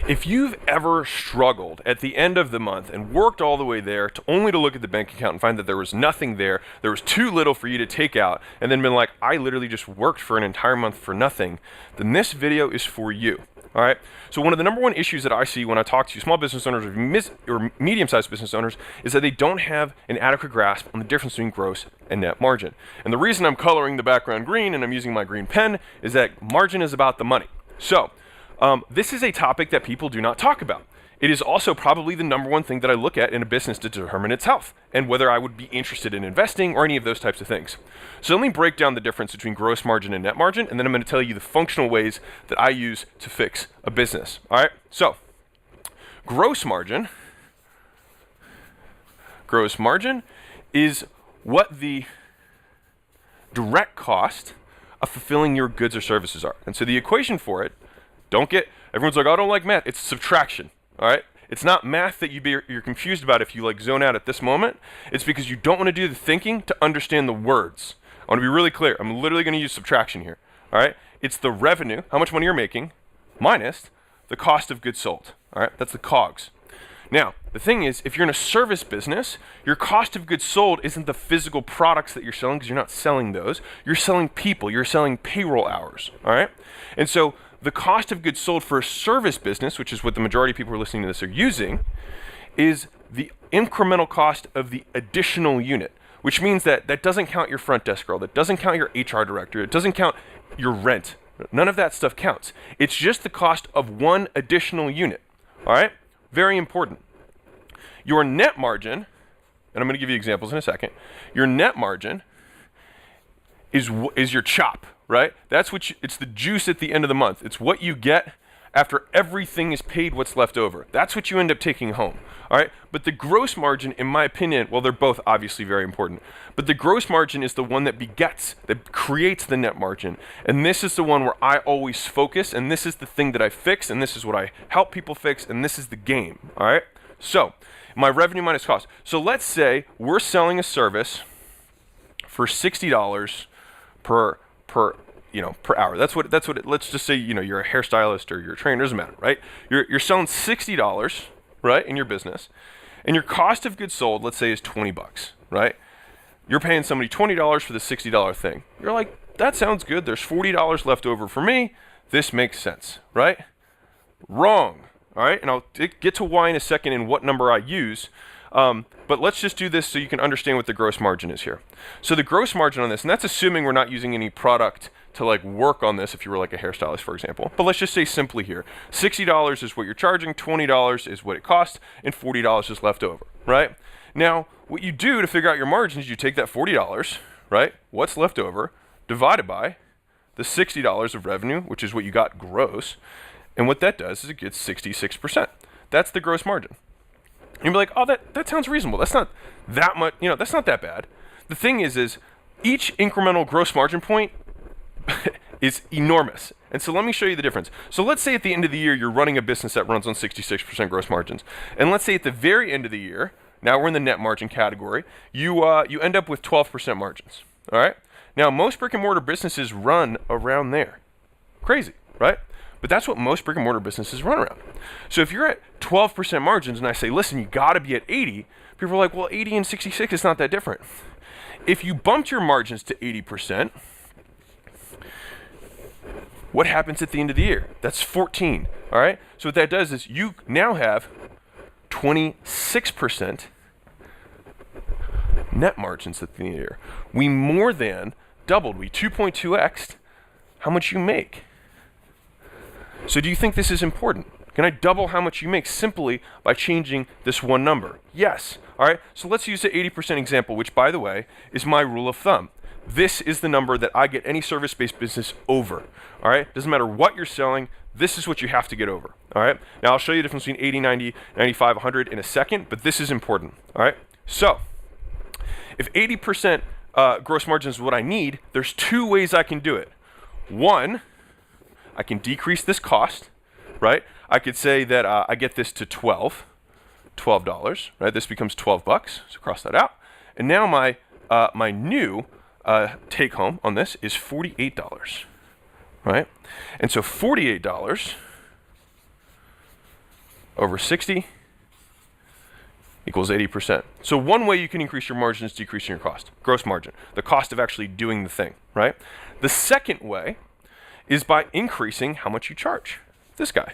If you've ever struggled at the end of the month and worked all the way there to only to look at the bank account and find that there was nothing there was too little for you to take out, and then been like, I literally just worked for an entire month for nothing, then this video is for you. All right. So one of the number one issues that I see when I talk to small business owners or medium-sized business owners is that they don't have an adequate grasp on the difference between gross and net margin. And the reason I'm coloring the background green and I'm using my green pen is that margin is about the money. So this is a topic that people do not talk about. It is also probably the number one thing that I look at in a business to determine its health and whether I would be interested in investing or any of those types of things. So let me break down the difference between gross margin and net margin, and then I'm going to tell you the functional ways that I use to fix a business. All right, so gross margin is what the direct cost of fulfilling your goods or services are. And so the equation for it, everyone's like, oh, I don't like math. It's subtraction. All right, it's not math that you're confused about if you like zone out at this moment. It's because you don't want to do the thinking to understand the words. I want to be really clear. I'm literally going to use subtraction here. All right, it's the revenue, how much money you're making, minus the cost of goods sold. All right, that's the COGS. Now, the thing is, if you're in a service business, your cost of goods sold isn't the physical products that you're selling, because you're not selling those. You're selling people. You're selling payroll hours. All right, and so the cost of goods sold for a service business, which is what the majority of people who are listening to this are using, is the incremental cost of the additional unit, which means that that doesn't count your front desk girl, that doesn't count your HR director, it doesn't count your rent. None of that stuff counts. It's just the cost of one additional unit. All right? Very important. Your net margin, and I'm going to give you examples in a second, your net margin is your chop. Right? It's the juice at the end of the month. It's what you get after everything is paid, what's left over. That's what you end up taking home. All right? But the gross margin, in my opinion, well, they're both obviously very important, but the gross margin is the one that creates the net margin. And this is the one where I always focus, and this is the thing that I fix, and this is what I help people fix, and this is the game. All right? So, my revenue minus cost. So let's say we're selling a service for $60 per hour. That's what let's just say, you're a hairstylist or you're a trainer, doesn't matter, right? You're selling $60, right, in your business, and your cost of goods sold, let's say, is $20, right? You're paying somebody $20 for the $60 thing. You're like, that sounds good. There's $40 left over for me. This makes sense, right? Wrong. All right, and I'll get to why in a second and what number I use. But let's just do this so you can understand what the gross margin is here. So the gross margin on this, and that's assuming we're not using any product to like work on this if you were like a hairstylist, for example. But let's just say simply here, $60 is what you're charging, $20 is what it costs, and $40 is left over, right? Now, what you do to figure out your margins, you take that $40, right, what's left over, divided by the $60 of revenue, which is what you got gross, and what that does is it gets 66%. That's the gross margin. You'll be like, oh, that sounds reasonable. That's not that much, that's not that bad. The thing is each incremental gross margin point is enormous. And so let me show you the difference. So let's say at the end of the year, you're running a business that runs on 66% gross margins. And let's say at the very end of the year, now we're in the net margin category, you end up with 12% margins. All right? Now, most brick and mortar businesses run around there. Crazy, right? But that's what most brick and mortar businesses run around. So if you're at 12% margins and I say, listen, you got to be at 80, people are like, well, 80 and 66 is not that different. If you bumped your margins to 80%, what happens at the end of the year? That's 14, all right? So what that does is you now have 26% net margins at the end of the year. We more than doubled. We 2.2x'd how much you make. So do you think this is important? Can I double how much you make simply by changing this one number? Yes. All right. So let's use the 80% example, which, by the way, is my rule of thumb. This is the number that I get any service-based business over. All right. Doesn't matter what you're selling. This is what you have to get over. All right. Now I'll show you the difference between 80, 90, 95, 100 in a second, but this is important. All right. So if 80% gross margin is what I need, there's two ways I can do it. One, I can decrease this cost, right? I could say that I get this to $12, right? This becomes $12, so cross that out. And now my new take home on this is $48, right? And so $48 over 60 equals 80%. So one way you can increase your margin is decreasing your cost, gross margin, the cost of actually doing the thing, right? The second way is by increasing how much you charge, this guy,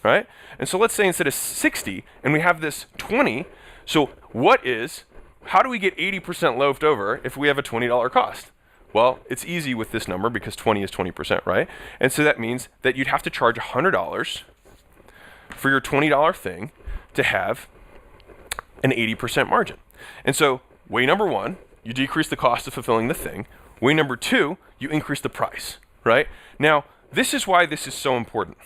right? And so let's say instead of 60 and we have this 20, so how do we get 80% left over if we have a $20 cost? Well, it's easy with this number because 20 is 20%, right? And so that means that you'd have to charge $100 for your $20 thing to have an 80% margin. And so way number one, you decrease the cost of fulfilling the thing. Way number two, you increase the price, right? Now, this is why this is so important.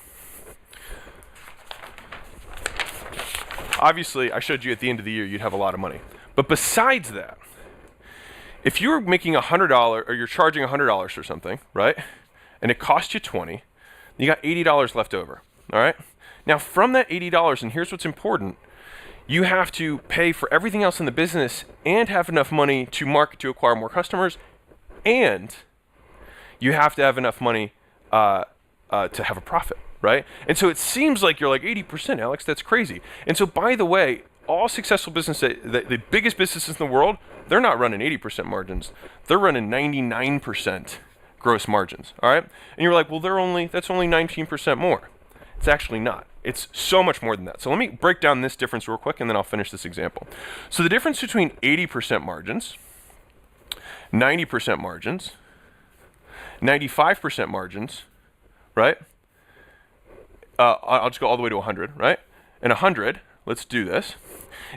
Obviously, I showed you at the end of the year, you'd have a lot of money. But besides that, if you're making $100 or you're charging $100 for something, right? And it costs you 20, you got $80 left over, all right? Now from that $80, and here's what's important, you have to pay for everything else in the business and have enough money to market to acquire more customers, and you have to have enough money to have a profit, right? And so it seems like you're like 80%, Alex, that's crazy. And so by the way, all successful businesses, the biggest businesses in the world, they're not running 80% margins. They're running 99% gross margins, all right? And you're like, well, that's only 19% more. It's actually not. It's so much more than that. So let me break down this difference real quick, and then I'll finish this example. So the difference between 80% margins, 90% margins, 95% margins, right? I'll just go all the way to 100, right? And 100, let's do this,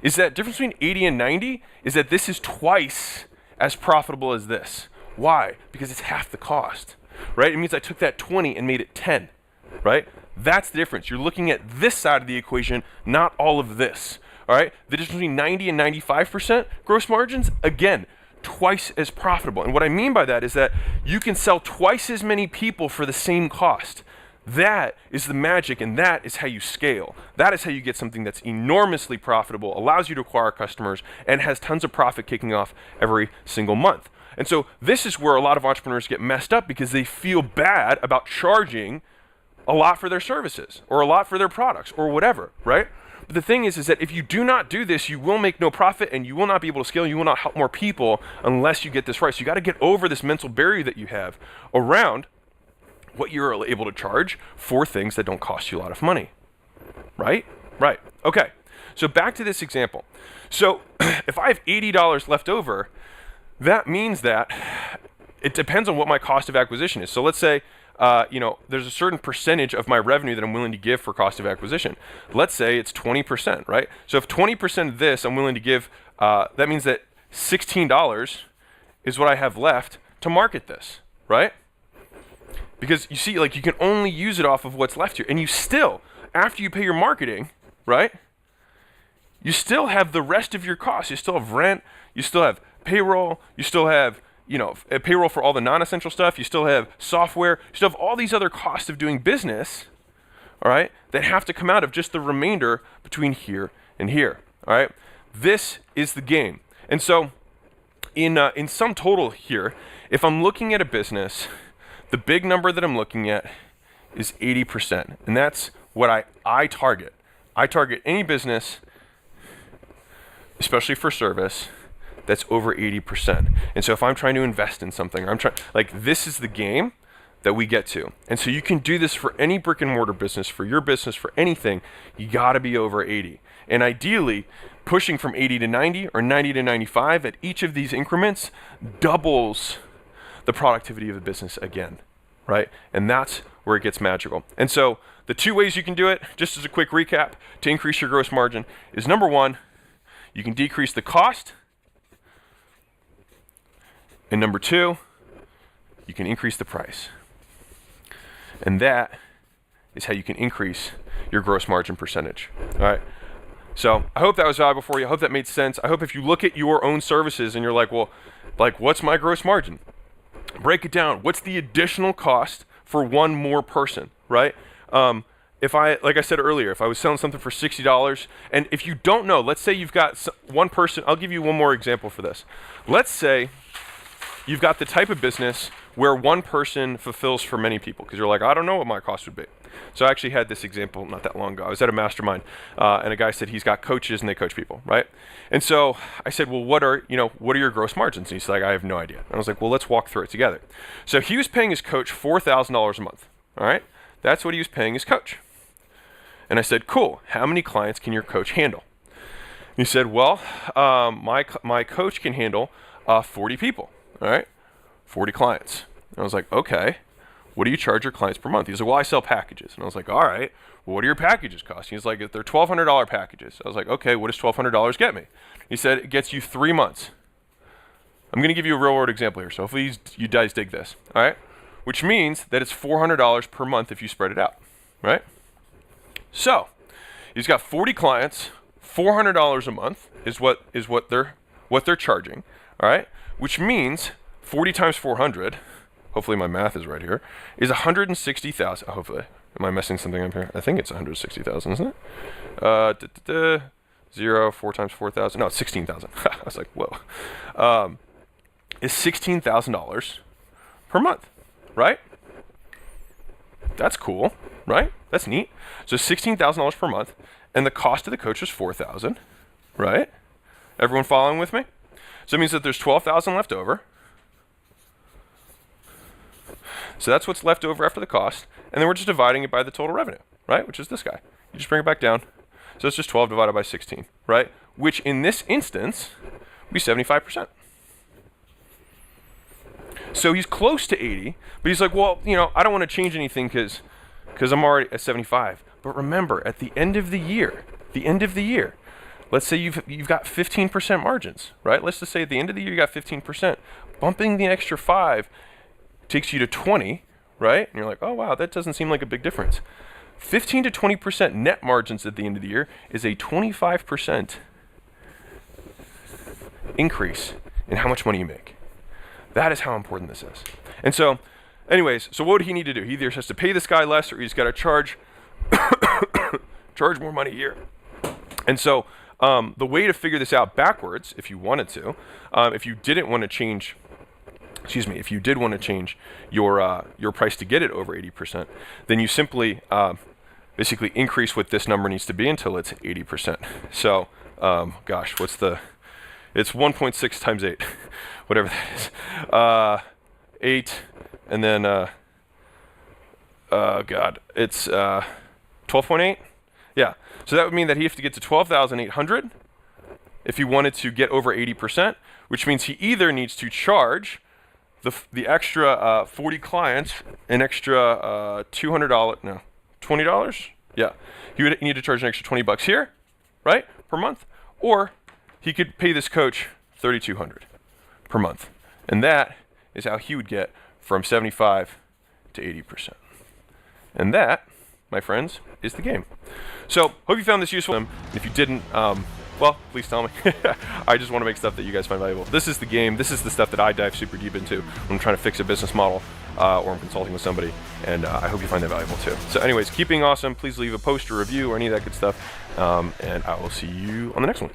is that difference between 80 and 90 is that this is twice as profitable as this. Why? Because it's half the cost, right? It means I took that 20 and made it 10, right? That's the difference. You're looking at this side of the equation, not all of this, all right? The difference between 90 and 95% gross margins, again, twice as profitable. And what I mean by that is that you can sell twice as many people for the same cost. That is the magic, and that is how you scale. That is how you get something that's enormously profitable, allows you to acquire customers, and has tons of profit kicking off every single month. And so this is where a lot of entrepreneurs get messed up because they feel bad about charging a lot for their services or a lot for their products or whatever, right? But the thing is that if you do not do this, you will make no profit and you will not be able to scale. You will not help more people unless you get this right. So you got to get over this mental barrier that you have around what you're able to charge for things that don't cost you a lot of money, right? Right. Okay. So back to this example. So if I have $80 left over, that means that it depends on what my cost of acquisition is. So let's say, there's a certain percentage of my revenue that I'm willing to give for cost of acquisition. Let's say it's 20%, right? So if 20% of this I'm willing to give, that means that $16 is what I have left to market this, right? Because you see, like, you can only use it off of what's left here. And you still, after you pay your marketing, right, you still have the rest of your costs. You still have rent, you still have payroll, you still have, payroll for all the non-essential stuff, you still have software, you still have all these other costs of doing business, all right, that have to come out of just the remainder between here and here, all right? This is the game. And so in sum total here, if I'm looking at a business, the big number that I'm looking at is 80%. And that's what I target. I target any business, especially for service, that's over 80%. And so if I'm trying to invest in something, or this is the game that we get to. And so you can do this for any brick and mortar business, for your business, for anything, you gotta be over 80. And ideally, pushing from 80 to 90 or 90 to 95 at each of these increments doubles the productivity of the business again, right? And that's where it gets magical. And so the two ways you can do it, just as a quick recap, to increase your gross margin is number one, you can decrease the cost. And number two, you can increase the price. And that is how you can increase your gross margin percentage, all right? So I hope that was valuable for you. I hope that made sense. I hope if you look at your own services and you're like, well, what's my gross margin? Break it down. What's the additional cost for one more person, right? If like I said earlier, if I was selling something for $60, and if you don't know, let's say you've got one person, I'll give you one more example for this. Let's say you've got the type of business where one person fulfills for many people, because you're like, I don't know what my cost would be. So I actually had this example not that long ago. I was at a mastermind, and a guy said he's got coaches and they coach people, right? And so I said, well, what are your gross margins? And he's like, I have no idea. And I was like, well, let's walk through it together. So he was paying his coach $4,000 a month, all right? That's what he was paying his coach. And I said, cool, how many clients can your coach handle? He said, well, my coach can handle 40 people, all right? 40 clients. And I was like, okay, what do you charge your clients per month? He's like, well, I sell packages. And I was like, all right, well, what do your packages cost? He's like, they're $1,200 packages. I was like, okay, what does $1,200 get me? He said, it gets you 3 months. I'm going to give you a real world example here, so hopefully you guys dig this, all right? Which means that it's $400 per month if you spread it out, right? So he's got 40 clients, $400 a month is what they're charging, all right? Which means 40 times 400, hopefully my math is right here, is 160,000. Hopefully, am I messing something up here? I think it's 160,000, isn't it? 0, 4 times 4,000. No, it's 16,000. I was like, whoa. Is $16,000 per month, right? That's cool, right? That's neat. So $16,000 per month, and the cost of the coach was $4,000, right? Everyone following with me? So it means that there's $12,000 left over. So that's what's left over after the cost, and then we're just dividing it by the total revenue, right? Which is this guy. You just bring it back down. So it's just 12 divided by 16, right? Which in this instance would be 75%. So he's close to 80, but he's like, well, I don't want to change anything because I'm already at 75. But remember, at the end of the year, let's say you've got 15% margins, right? Let's just say at the end of the year you got 15%. Bumping the extra 5 takes you to 20, right? And you're like, oh wow, that doesn't seem like a big difference. 15 to 20% net margins at the end of the year is a 25% increase in how much money you make. That is how important this is. And so, anyways, so what would he need to do? He either has to pay this guy less, or he's got to charge more money a year. And so the way to figure this out backwards, if you wanted to, if you didn't want to change, if you did want to change your price to get it over 80%, then you simply basically increase what this number needs to be until it's 80%. So, it's 1.6 times 8, whatever that is. 8, and then, it's 12.8? Yeah, so that would mean that he has to get to 12,800 if he wanted to get over 80%, which means he either needs to charge the extra 40 clients an extra $20? Yeah, he would need to charge an extra $20 here, right, per month, or he could pay this coach $3,200 per month, and that is how he would get from 75 to 80%. And that, my friends, is the game. So, hope you found this useful. And if you didn't, well, please tell me. I just want to make stuff that you guys find valuable. This is the game. This is the stuff that I dive super deep into when I'm trying to fix a business model or I'm consulting with somebody. And I hope you find that valuable too. So anyways, keep being awesome. Please leave a post or review or any of that good stuff. And I will see you on the next one.